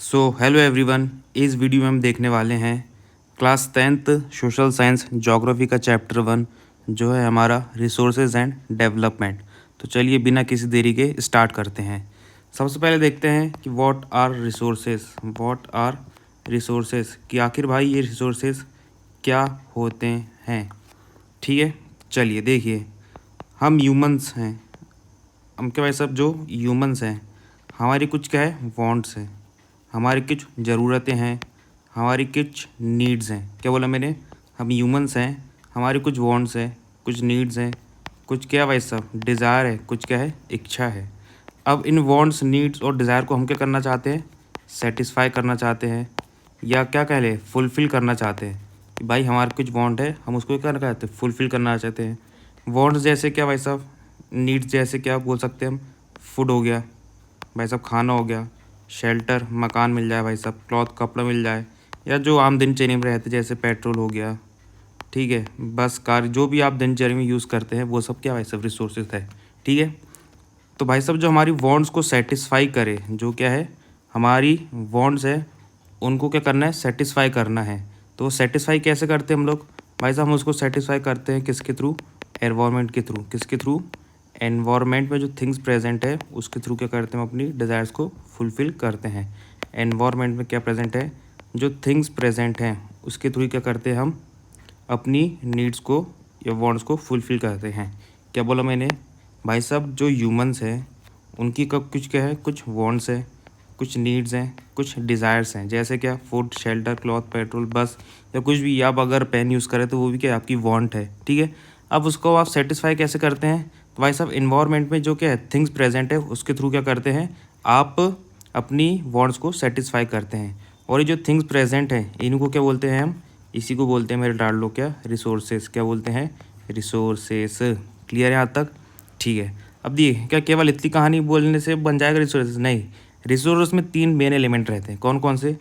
Hello everyone, इस video में हम देखने वाले हैं class 10th social science geography का चैप्टर 1 जो है हमारा रिसोर्सेज एंड डेवलपमेंट। तो चलिए बिना किसी देरी के स्टार्ट करते हैं। सबसे पहले देखते हैं कि व्हाट आर रिसोर्सेज कि आखिर भाई ये रिसोर्सेज क्या होते हैं। ठीक है, चलिए देखिए, हम ह्यूमंस हैं, हम क्या भाई सब जो ह्यूमंस हैं, हमारी कुछ क्या है वांट्स हैं, हमारी कुछ ज़रूरतें हैं, हमारी कुछ नीड्स हैं। क्या बोला मैंने? हम ह्यूमंस हैं, हमारी कुछ वांट्स हैं, कुछ नीड्स हैं, कुछ क्या भाई सब डिज़ायर है, कुछ क्या है इच्छा है। अब इन वांट्स, नीड्स और डिज़ायर को हम क्या करना चाहते हैं? सेटिस्फाई करना चाहते हैं, या क्या कह लें फुलफ़िल करना चाहते हैं कि भाई हमारा कुछ वांट है, हम उसको क्या करना चाहते हैं? फुलफ़िल करना चाहते हैं। वांट्स जैसे क्या भाई साहब? नीड्स जैसे क्या बोल सकते हैं हम? फूड हो गया भाई साहब, खाना हो गया, शेल्टर मकान मिल जाए भाई साहब, क्लॉथ कपड़ा मिल जाए, या जो आम दिनचर्या में रहते जैसे पेट्रोल हो गया, ठीक है, बस कार, जो भी आप दिनचर्या में यूज़ करते हैं वो सब क्या भाई साहब रिसोर्सेज है। ठीक है, तो भाई साहब जो हमारी वांट्स को सेटिस्फाई करे, जो क्या है हमारी वांट्स है, उनको क्या करना है? सेटिस्फाई करना है। तो सेटिस्फाई कैसे करते हैं हम लोग? भाई साहब हम उसको सेटिस्फाई करते हैं किसके थ्रू? एनवायरनमेंट के थ्रू। किसके थ्रू? एनवायरनमेंट में जो थिंग्स प्रेजेंट है उसके थ्रू क्या करते हैं? हम अपनी डिज़ायर्स को फुलफ़िल करते हैं। एनवायरनमेंट में क्या प्रेजेंट है? जो थिंग्स प्रेजेंट हैं उसके थ्रू क्या करते हैं? हम अपनी नीड्स को या वांट्स को फुलफ़िल करते हैं। क्या बोला मैंने? भाई साहब जो ह्यूमंस हैं उनकी कब कुछ क्या है? कुछ वांट्स है, कुछ नीड्स हैं, कुछ डिज़ायर्स हैं, जैसे क्या फूड, शेल्टर, क्लॉथ, पेट्रोल, बस, या कुछ भी। आप अगर पेन यूज़ करें तो वो भी क्या है? आपकी वांट है। ठीक है, अब उसको आप सेटिस्फाई कैसे करते हैं? तो भाई साहब इन्वायरमेंट में जो क्या है थिंग्स प्रेजेंट है उसके थ्रू क्या करते हैं? आप अपनी वांट्स को सेटिस्फाई करते हैं। और ये जो थिंग्स प्रेजेंट हैं इनको क्या बोलते हैं हम? इसी को बोलते हैं, मेरे डाल लो क्या, रिसोर्सेज। क्या बोलते हैं? रिसोर्सेज। क्लियर है यहाँ तक? ठीक है, अब देखिए, क्या केवल इतनी कहानी बोलने से बन जाएगा रिसोर्सेज? नहीं। रिसोर्स में 3 मेन एलिमेंट रहते हैं। कौन कौन से?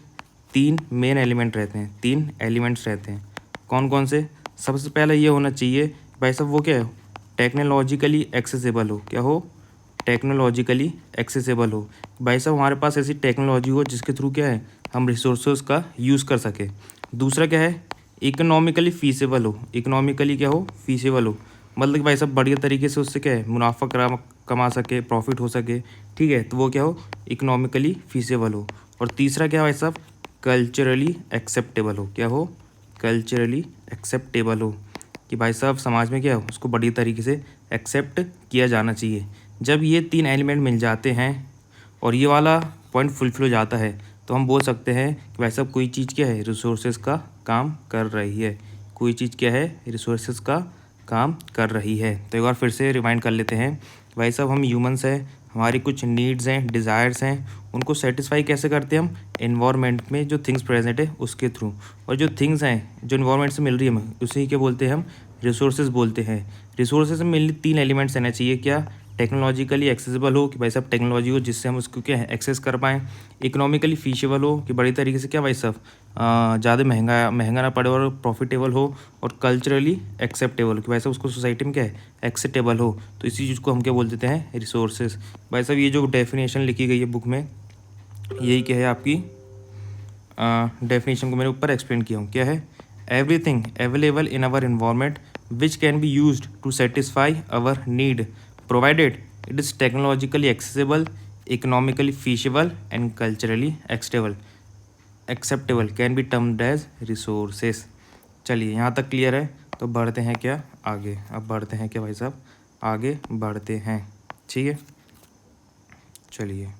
3 मेन एलिमेंट रहते हैं, 3 एलिमेंट्स रहते हैं। कौन कौन से? सबसे पहले ये होना चाहिए भाई साहब, वो क्या है? टेक्नोलॉजिकली एक्सेसिबल हो। क्या हो? टेक्नोलॉजिकली एक्सेसिबल हो। भाई साहब हमारे पास ऐसी टेक्नोलॉजी हो जिसके थ्रू क्या है हम रिसोर्सेज का यूज़ कर सके। दूसरा क्या है? इकोनॉमिकली फीसेबल हो। इकोनॉमिकली क्या हो? फीसेबल हो, मतलब कि भाई साहब बढ़िया तरीके से उससे क्या है मुनाफा कमा सके, प्रॉफिट हो सके। ठीक है, तो वो क्या हो? इकोनॉमिकली फीसेबल हो। और तीसरा क्या है भाई साहब? कल्चरली एक्सेप्टेबल हो। क्या हो? कल्चरली एक्सेप्टेबल हो, कि भाई साहब समाज में क्या है उसको बढ़िया तरीके से एक्सेप्ट किया जाना चाहिए। जब ये 3 एलिमेंट मिल जाते हैं और ये वाला पॉइंट फुलफिल हो जाता है तो हम बोल सकते हैं कि भाई साहब कोई चीज़ क्या है? रिसोर्सेज का काम कर रही है। कोई चीज़ क्या है? रिसोर्सेज का काम कर रही है। तो एक बार फिर से रिमाइंड कर लेते हैं, भाई साहब हम ह्यूमंस हैं, हमारी कुछ नीड्स हैं, डिज़ायर्स हैं, उनको सेटिस्फाई कैसे करते हैं हम? एनवायरनमेंट में जो थिंग्स प्रेजेंट है उसके थ्रू। और जो थिंग्स हैं जो एनवायरनमेंट से मिल रही है हमें, उसे क्या बोलते हैं हम? रिसोर्सेज बोलते हैं। रिसोर्सेज में मेनली 3 एलिमेंट्स रहना चाहिए। क्या? टेक्नोलॉजिकली एक्सेसिबल हो, कि भाई साहब टेक्नोलॉजी हो जिससे हम उसको क्या है एक्सेस कर पाएँ। इकोनॉमिकली फीसेबल हो, कि बड़ी तरीके से क्या भाई साहब ज़्यादा महंगा ना पड़े और प्रॉफिटेबल हो। और कल्चरली एक्सेप्टेबल, कि भाई साहब उसको सोसाइटी में क्या है एक्सेप्टेबल हो। तो इसी चीज़ को हम क्या बोल देते हैं? रिसोर्सेज। भाई साहब ये जो डेफिनेशन लिखी गई है बुक में, यही क्या है आपकी डेफिनेशन को मैंने ऊपर एक्सप्लेन किया हूँ। क्या है? Everything available in our environment which can be used to satisfy our need provided it is technologically accessible, economically feasible and culturally acceptable can be termed as resources. चलिए यहाँ तक क्लियर है, तो बढ़ते हैं क्या आगे। अब बढ़ते हैं क्या भाई साहब? आगे बढ़ते हैं। ठीक है, चलिए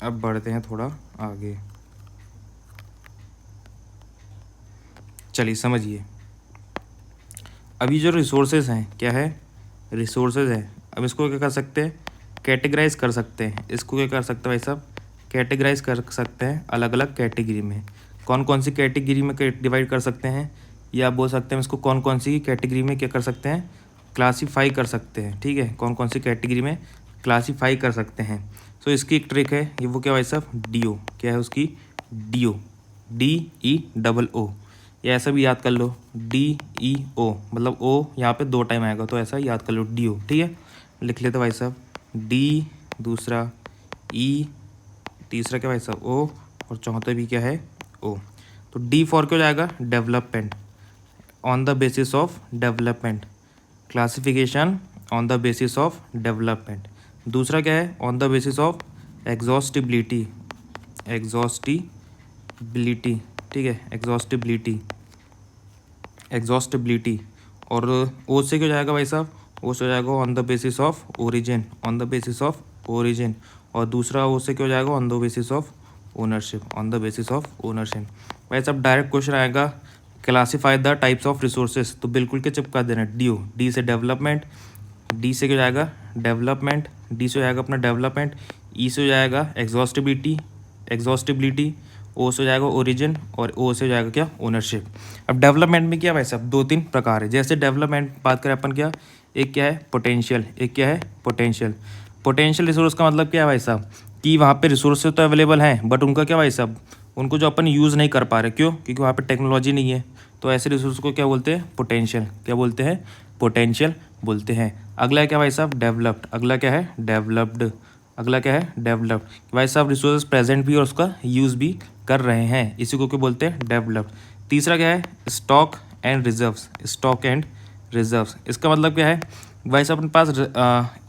अब बढ़ते हैं थोड़ा आगे। चलिए समझिए, अभी जो रिसोर्सेज हैं, क्या है? रिसोर्सेज हैं। अब इसको क्या कर सकते हैं? कैटेगराइज कर सकते हैं। इसको क्या कर सकते हैं भाई साहब? कैटेगराइज कर सकते हैं अलग अलग कैटेगरी में। कौन कौन सी कैटेगरी में डिवाइड कर सकते हैं? या आप बोल सकते हैं इसको कौन कौन सी कैटेगरी में क्या कर सकते हैं? क्लासीफाई कर सकते हैं। ठीक है, कौन कौन सी कैटेगरी में क्लासीफाई कर सकते हैं। सो इसकी एक ट्रिक है, ये वो क्या भाई साहब? डीओ। क्या है उसकी? डीओ, DEOO, या ऐसा भी याद कर लो DEO, मतलब ओ यहाँ पे 2 टाइम आएगा तो ऐसा याद कर लो DO। ठीक है, लिख लेते भाई साहब, डी, दूसरा ई, तीसरा क्या भाई साहब ओ, और चौथा भी क्या है ओ। तो डी फॉर क्या हो जाएगा, development, on the basis of development, classification on the basis of development. दूसरा क्या है, on the basis of exhaustibility, exhaustibility, ठीक है, एग्जॉस्टिबिलिटी, एग्जॉस्टिबिलिटी। और ओ से क्या हो जाएगा भाई साहब, ओ से हो जाएगा on the basis of origin, on the basis of origin. और दूसरा ओ से क्या हो जाएगा, on the basis of ownership, on the basis of ownership. भाई साहब डायरेक्ट क्वेश्चन आएगा, classify the types of resources, तो बिल्कुल के चिपका देना, डी हो, डी से डेवलपमेंट, डी से क्या हो जाएगा डेवलपमेंट, डी से हो जाएगा अपना डेवलपमेंट, ई से हो जाएगा एग्जॉस्टिबिलिटी, एग्जॉस्टिबिलिटी, ओ से हो जाएगा ओरिजिन, और ओ से हो जाएगा क्या, ओनरशिप। अब डेवलपमेंट में क्या भाई साहब, 2-3 प्रकार है। जैसे डेवलपमेंट बात करें अपन, क्या एक क्या है पोटेंशियल, एक क्या है पोटेंशियल। पोटेंशियल रिसोर्स का मतलब क्या है भाई साहब, कि वहाँ पे रिसोर्सेज तो अवेलेबल हैं, बट उनका क्या भाई साहब, उनको जो अपन यूज़ नहीं कर पा रहे, क्यों, क्योंकि वहाँ पे टेक्नोलॉजी नहीं है। तो ऐसे रिसोर्स को क्या बोलते हैं, पोटेंशियल, क्या बोलते हैं, पोटेंशियल बोलते हैं। अगला है क्या भाई साहब, डेवलप्ड, अगला क्या है, डेवलप्ड, अगला क्या है, डेवलप्ड। भाई साहब रिसोर्स प्रेजेंट भी और उसका यूज़ भी कर रहे हैं, इसी को क्या बोलते हैं, डेवलप्ड। तीसरा क्या है, stock and reserves, stock and reserves. इसका मतलब क्या है, भाई साहब अपने पास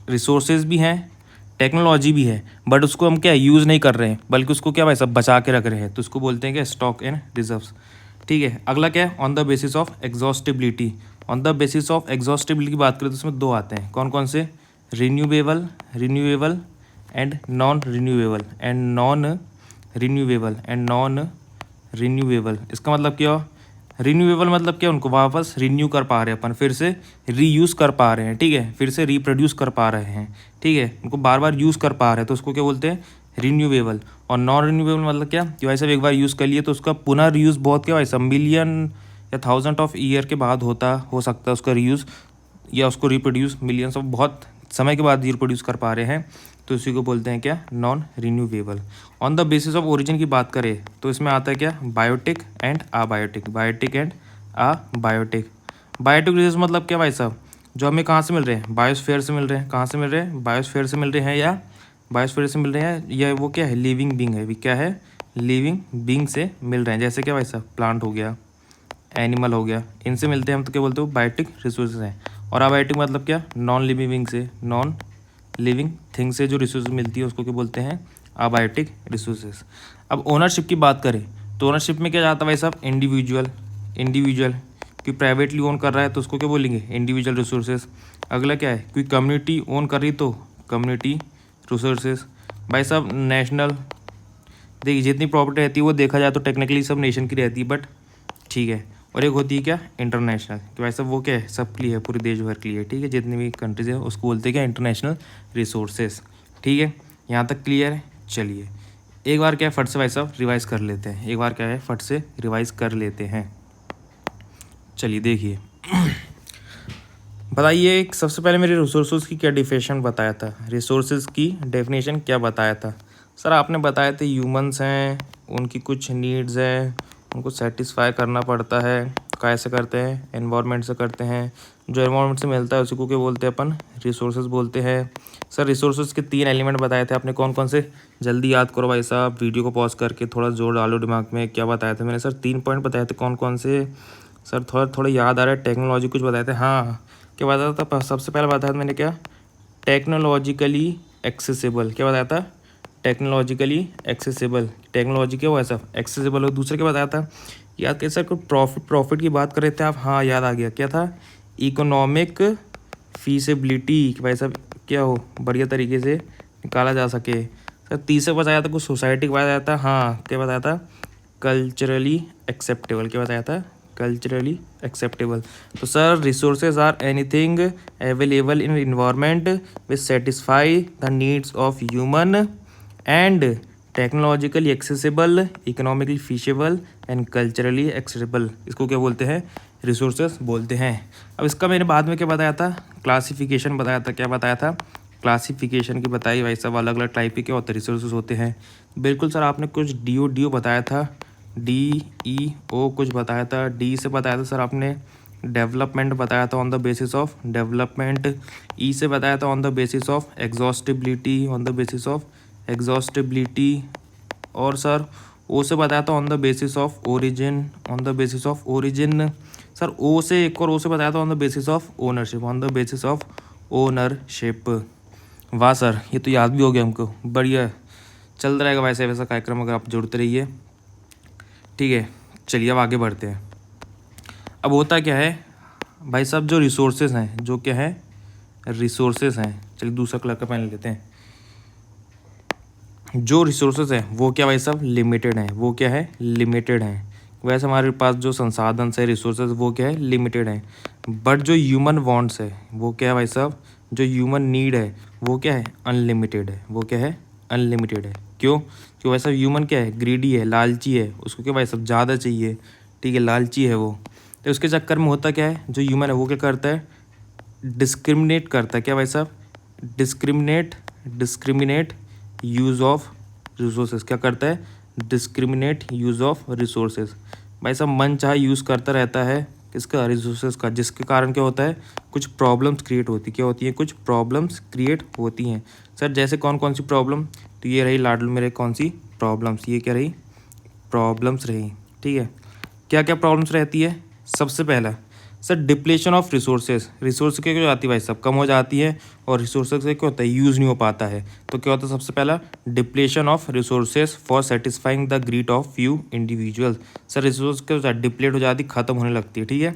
रिसोर्सेज भी हैं, टेक्नोलॉजी भी है, बट उसको हम क्या यूज़ नहीं कर रहे हैं, बल्कि उसको क्या भाई साहब बचा के रख रहे हैं, तो उसको बोलते हैं क्या, स्टॉक एंड रिजर्व्स। ठीक है, अगला क्या है, on the basis of exhaustibility. On the basis of exhaustibility की बात करें तो उसमें 2 आते हैं, कौन कौन से, renewable, renewable and non renewable, and non renewable, and non renewable. इसका मतलब क्या, रिन्यूएबल मतलब क्या, उनको वापस रिन्यू कर पा रहे हैं अपन, फिर से रीयूज़ कर पा रहे हैं, ठीक है, फिर से रिप्रोड्यूस कर पा रहे हैं, ठीक है, उनको बार बार यूज़ कर पा रहे हैं, तो उसको क्या बोलते हैं, रिन्यूएबल। और नॉन रिन्यूएबल मतलब क्या, कि भाई साहब एक बार यूज़ कर लिए तो उसका पुनः रीयूज़ बहुत क्या भाई साहब, मिलियन या 1000 ऑफ ईयर के बाद हो सकता है उसका रीयूज़, या उसको रिप्रोड्यूस मिलियंस ऑफ बहुत समय के बाद रिप्रोड्यूस कर पा रहे हैं, तो इसी को बोलते हैं क्या, non renewable. On the basis of origin की बात करें तो इसमें आता है क्या, biotic and abiotic, biotic and abiotic. Biotic resource मतलब क्या भाई साहब, जो हमें कहाँ से मिल रहे हैं, बायोस्फीयर से मिल रहे हैं, कहाँ से मिल रहे हैं, बायोस्फीयर से मिल रहे हैं, या बायोस्फीयर से मिल रहे हैं, या वो क्या है, लिविंग बींग है, क्या है, लिविंग बींग से मिल रहे हैं। जैसे क्या भाई साहब, प्लांट हो गया, एनिमल हो गया, इनसे मिलते हैं हम, तो क्या बोलते हो, बायोटिक रिसोर्सेज हैं। और अबायोटिक मतलब क्या, नॉन लिविंग बींग से, नॉन लिविंग थिंग से जो रिसोर्स मिलती है उसको क्या बोलते हैं, अबायोटिक रिसोर्सेज। अब ओनरशिप की बात करें तो ओनरशिप में क्या जाता है भाई साहब, इंडिविजुअल, इंडिविजुअल कोई प्राइवेटली ओन कर रहा है तो उसको क्या बोलेंगे, इंडिविजुअल रिसोर्सेज। अगला क्या है, कोई कम्युनिटी ओन कर रही तो कम्युनिटी रिसोर्सेज। भाई साहब नेशनल, देखिए जितनी प्रॉपर्टी रहती है वो देखा जाए तो टेक्निकली सब नेशन की रहती है, बट ठीक है। और एक होती है क्या, इंटरनेशनल, कि भाई साहब वो क्या है, सबके लिए है, पूरे देश भर के लिए, ठीक है, जितनी भी कंट्रीज है उसको बोलते हैं क्या, इंटरनेशनल रिसोर्सेज। ठीक है, यहाँ तक क्लियर है। चलिए एक बार क्या है, फट से भाई साहब रिवाइज कर लेते हैं, एक बार क्या है, फट से रिवाइज कर लेते हैं। चलिए देखिए बताइए, सबसे पहले मेरे रिसोर्सेज की क्या डिफिनेशन बताया था, रिसोर्सेज की डेफिनेशन क्या बताया था सर, आपने बताए थे ह्यूमंस हैं, उनकी कुछ नीड्स हैं, उनको सेटिस्फाई करना पड़ता है, कैसे करते हैं, एनवायरनमेंट से करते हैं, जो एनवायरनमेंट से मिलता है उसी को क्या बोलते हैं अपन, रिसोर्सेज बोलते हैं। सर रिसोर्सेज के 3 एलिमेंट बताए थे आपने, कौन कौन से, जल्दी याद करो भाई साहब, वीडियो को पॉज करके थोड़ा जोर डालो दिमाग में, क्या बताया था मैंने सर, 3 पॉइंट बताए थे, कौन कौन से सर, थोड़ा थोड़ा याद आ रहा है, टेक्नोलॉजी कुछ बताए थे, हाँ क्या बताया था, सबसे पहले बताया था मैंने क्या, टेक्नोलॉजिकली एक्सेसिबल, क्या बताया था, टेक्नोलॉजिकली एक्सेसिबल, टेक्नोलॉजी क्या हुआ है सब एक्सेसिबल हो। दूसरा क्या बताया था, याद कैसे कोई प्रॉफिट की बात कर रहे थे आप, हाँ याद आ गया, क्या था, इकोनॉमिक फीसिबिलिटी, कि भाई साहब क्या हो बढ़िया तरीके से निकाला जा सके। सर तीसरा बताया था कुछ सोसाइटी का बताया था, हाँ क्या बताया था, कल्चरली एक्सेप्टेबल, क्या बताया था, कल्चरली एक्सेप्टेबल। तो sir resources are anything available in environment which satisfy the needs of human and technologically accessible, economically feasible and culturally accessible, इसको क्या बोलते हैं, रिसोर्सेज बोलते हैं। अब इसका मैंने बाद में क्या बताया था, क्लासिफिकेशन बताया था, क्या बताया था, क्लासिफिकेशन की बताई भाई सब, अलग अलग टाइप के क्या होते हैं, रिसोर्सेज होते हैं। बिल्कुल सर आपने कुछ डी ओ बताया था, DEO कुछ बताया था, डी से बताया था सर आपने डेवलपमेंट बताया था on the basis of development. E से बताया था on the basis of exhaustibility, on the basis of exhaustibility. और सर ओ से बताया था on the basis of origin, on the basis of origin. Sir O से एक और ओ से बताया था on the basis of ownership, on the basis of ownership. वाह सर, ये तो याद भी हो गया हमको, बढ़िया। चल रहेगा वैसे वैसा कार्यक्रम, अगर आप जुड़ते रहिए। ठीक है, चलिए अब आगे बढ़ते हैं। अब होता क्या है भाई साहब, जो रिसोर्सेज हैं, जो क्या है रिसोर्सेज हैं, चलिए दूसरा कलर का पेन लेते हैं। जो रिसोर्सेज हैं वो क्या भाई साहब लिमिटेड हैं, वो क्या है लिमिटेड हैं। वैसे हमारे पास जो संसाधन है रिसोर्सेज वो क्या है लिमिटेड हैं। बट जो ह्यूमन वांट्स है वो क्या है भाई साहब, जो ह्यूमन नीड है वो क्या है अनलिमिटेड है, वो क्या है अनलिमिटेड है। क्यों? क्यों भाई साहब ह्यूमन क्या है ग्रीडी है, लालची है, उसको क्या भाई साहब ज़्यादा चाहिए। ठीक है, लालची है वो। तो उसके चक्कर में होता क्या है, जो ह्यूमन है वो क्या करता है डिस्क्रिमिनेट करता है। क्या भाई साहब डिस्क्रिमिनेट यूज़ ऑफ रिसोर्सेज। क्या करता है डिस्क्रिमिनेट यूज़ ऑफ रिसोर्सेज। भाई साहब मन चाहे यूज़ करता रहता है किसका रिसोर्सेज का, जिसके कारण क्या होता है कुछ प्रॉब्लम्स क्रिएट होती क्या होती है, कुछ प्रॉब्लम्स क्रिएट होती हैं। सर जैसे कौन कौन सी प्रॉब्लम, तो ये रही लाडलू मेरे कौन सी प्रॉब्लम्स, ये क्या रही प्रॉब्लम्स रही। ठीक है, क्या क्या प्रॉब्लम्स रहती है। सबसे पहला sir depletion of resources. Resource क्या जाती है भाई साहब कम हो जाती है, और रिसोर्सेज से क्या होता है यूज़ नहीं हो पाता है। तो क्या होता है सबसे पहला depletion of resources for satisfying the greed of few individuals. Sir resource क्या होता है डिप्लेट हो जाती, खत्म होने लगती है। ठीक है,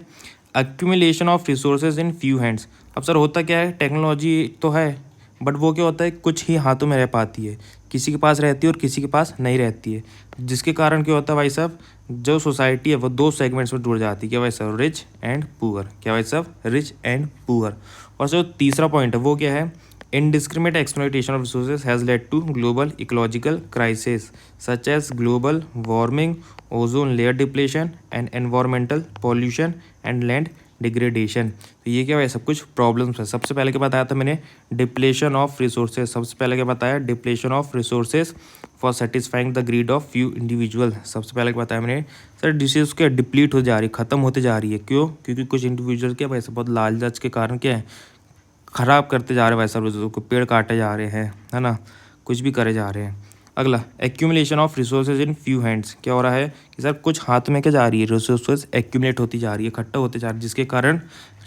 accumulation of resources in few hands. अब सर होता क्या है टेक्नोलॉजी तो है, बट वो क्या होता है कुछ ही हाथों में रह पाती है, किसी के पास रहती है और किसी के पास नहीं रहती है। जिसके कारण क्या होता है भाई साहब जो सोसाइटी है वो दो सेगमेंट्स में जुड़ जाती है। क्या भाई साहब रिच एंड पुअर। क्या भाई साहब रिच एंड पुअर। और जो तीसरा पॉइंट है वो क्या है indiscriminate exploitation of resources has led to global ecological crisis such as global warming, ozone layer depletion and environmental pollution and land degradation. तो ये क्या है सब कुछ प्रॉब्लम्स है। सबसे पहले क्या बताया था मैंने डिप्लेशन ऑफ रिसोर्सेज। सबसे पहले क्या बताया depletion of resources for satisfying the greed of few individual. सबसे पहले क्या बताया मैंने सर डिसीज क्या डिप्लीट हो जा रही है, खत्म होते जा रही है। क्यों? क्योंकि कुछ इंडिविजुअल क्या भाई सब बहुत लालच के कारण क्या है ख़राब करते जा रहे हैं भाई साहब रिसोर्स को, पेड़ काटे जा रहे हैं, है ना, कुछ भी करे जा रहे हैं। अगला accumulation of resources in few hands. क्या हो रहा है कि सर कुछ हाथ में क्या जा रही है रिसोर्सेज एक्यूमुलेट होती जा रही है, इकट्ठा होते जा रही है, जिसके कारण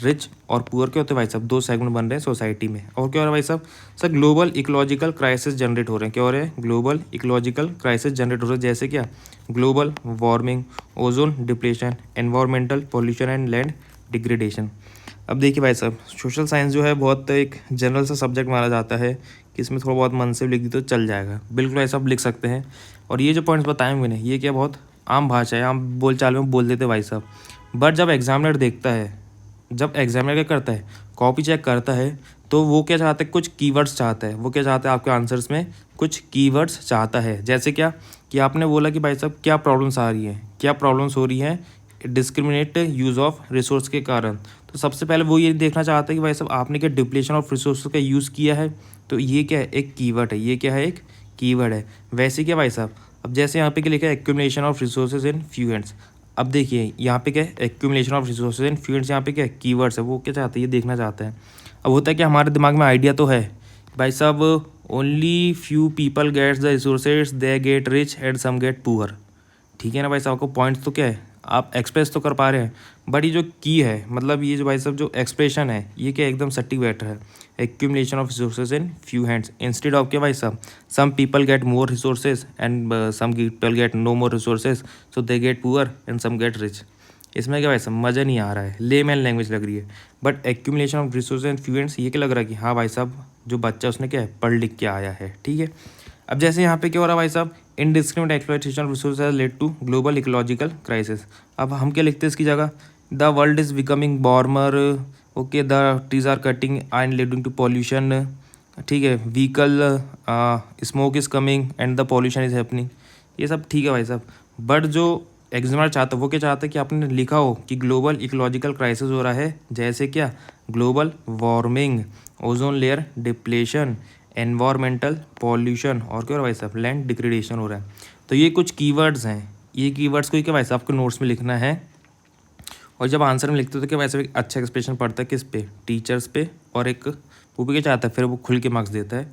रिच और पुअर क्या होते हैं भाई साहब दो सेगमेंट बन रहे हैं सोसाइटी में। और क्या हो रहा है भाई साहब sir global ecological crisis generate हो रहे हैं। क्या हो रहे हैं ग्लोबल इकोलॉजिकल क्राइसिस जनरेट हो रहे हैं, जैसे क्या global warming, ozone depletion, environmental pollution and land degradation. अब देखिए भाई साहब सोशल साइंस जो है बहुत एक जनरल सा सब्जेक्ट माना जाता है कि इसमें थोड़ा बहुत मन से लिख दी तो चल जाएगा, बिल्कुल ऐसा आप लिख सकते हैं। और ये जो पॉइंट्स बताए मैंने ये क्या बहुत आम भाषा है, आम बोल चाल में बोल देते भाई साहब। बट जब एग्जामिनर देखता है, जब एग्जामिनर क्या करता है कॉपी चेक करता है, तो वो क्या चाहता है कुछ कीवर्ड्स चाहता है। वो क्या चाहता है आपके आंसर्स में कुछ कीवर्ड्स चाहता है। जैसे क्या कि आपने बोला कि भाई साहब क्या प्रॉब्लम्स आ रही हैं, क्या प्रॉब्लम्स हो रही हैं डिस्क्रिमिनेट यूज़ ऑफ रिसोर्स के कारण। तो सबसे पहले वो ये देखना चाहता है कि भाई साहब आपने क्या डिप्लेशन ऑफ रिसोर्स का यूज़ किया है। तो ये क्या है एक कीवर्ड है, ये क्या है एक कीवर्ड है। वैसे क्या भाई साहब अब जैसे यहाँ पे क्या लिखा है accumulation of resources in few hands. अब देखिए यहाँ पे क्या है accumulation of resources in few hands, यहाँ पे क्या है कीवर्ड्स है, वो क्या चाहता है ये देखना चाहता है। अब होता है कि हमारे दिमाग में आइडिया तो है भाई साहब only few people gets the resources they get rich and some get poor. ठीक है ना भाई साहब, आपको पॉइंट्स तो क्या है आप एक्सप्रेस तो कर पा रहे हैं, बट ये जो की है मतलब ये जो भाई साहब जो एक्सप्रेशन है ये क्या एकदम सटीक बैठा है। Accumulation of resources in few hands instead of क्या भाई साहब some people get more resources and some people get no more resources so they get poor and some get rich. इसमें क्या भाई साहब मज़ा नहीं आ रहा है, लेमैन लैंग्वेज लग रही है। But accumulation of resources in few hands ये क्या लग रहा है कि हाँ भाई साहब जो बच्चा उसने क्या है पढ़ लिख के आया है। ठीक है, अब जैसे यहाँ पे क्या हो रहा है भाई साहब indiscriminate exploitation of resources has led to global ecological crisis. अब हम क्या लिखते हैं इसकी जगह the world is becoming warmer, okay the trees are cutting and leading to pollution. ठीक है, vehicle smoke is coming and the pollution is happening. ये सब ठीक है भाई साहब, बट जो एग्जामिनर चाहता है वो क्या चाहता है कि आपने लिखा हो कि ग्लोबल इकोलॉजिकल क्राइसिस हो रहा है, जैसे क्या global warming, ozone layer depletion, environmental pollution और क्या हो रहा है भाई साहब लैंड डिग्रेडेशन हो रहा है। तो ये कुछ कीवर्ड्स हैं, ये कीवर्ड्स को क्या भाई साहब आपको नोट्स में लिखना है और जब आंसर में लिखते हो तो क्या वैसे भी अच्छा एक्सप्रेशन पड़ता है किस पे, टीचर्स पे, और एक वो भी क्या चाहता है फिर वो खुल के मार्क्स देता है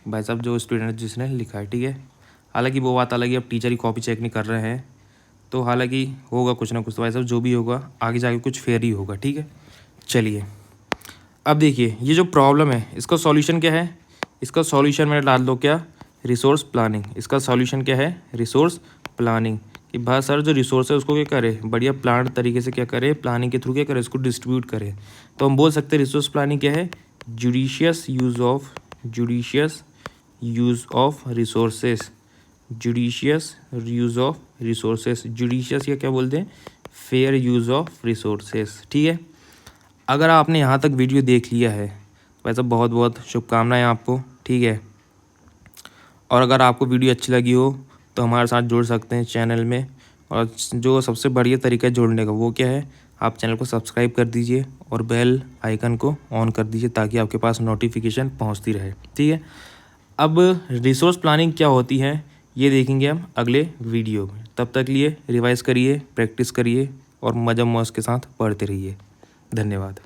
भाई साहब जो स्टूडेंट जिसने लिखा है, ठीक है। हालांकि वो बात अलग है, अब टीचर ही कॉपी चेक नहीं कर रहे हैं तो हालांकि होगा कुछ ना कुछ, तो भाई साहब जो भी होगा आगे जाके कुछ फेयर ही होगा, ठीक है। चलिए अब देखिए ये जो प्रॉब्लम है इसका सॉल्यूशन क्या है, इसका सॉल्यूशन मैंने डाल दो क्या, रिसोर्स प्लानिंग। इसका सॉल्यूशन क्या है, रिसोर्स प्लानिंग। कि भाई सर जो रिसोर्स है उसको क्या करे, बढ़िया प्लान तरीके से क्या करे, प्लानिंग के थ्रू क्या करे, उसको डिस्ट्रीब्यूट करे। तो हम बोल सकते हैं रिसोर्स प्लानिंग क्या है, judicious use of resources, judicious use of resources, judicious या क्या बोलते हैं, फेयर यूज़ ऑफ रिसोर्सेस, ठीक है। अगर आपने यहाँ तक वीडियो देख लिया है वैसे बहुत बहुत शुभकामनाएं आपको, ठीक है। और अगर आपको वीडियो अच्छी लगी हो तो हमारे साथ जुड़ सकते हैं चैनल में, और जो सबसे बढ़िया तरीका है जुड़ने का वो क्या है, आप चैनल को सब्सक्राइब कर दीजिए और बेल आइकन को ऑन कर दीजिए ताकि आपके पास नोटिफिकेशन पहुंचती रहे, ठीक है। अब रिसोर्स प्लानिंग क्या होती है ये देखेंगे हम अगले वीडियो में। तब तक लिए रिवाइज करिए, प्रैक्टिस करिए और मज़ा मौज के साथ पढ़ते रहिए। धन्यवाद।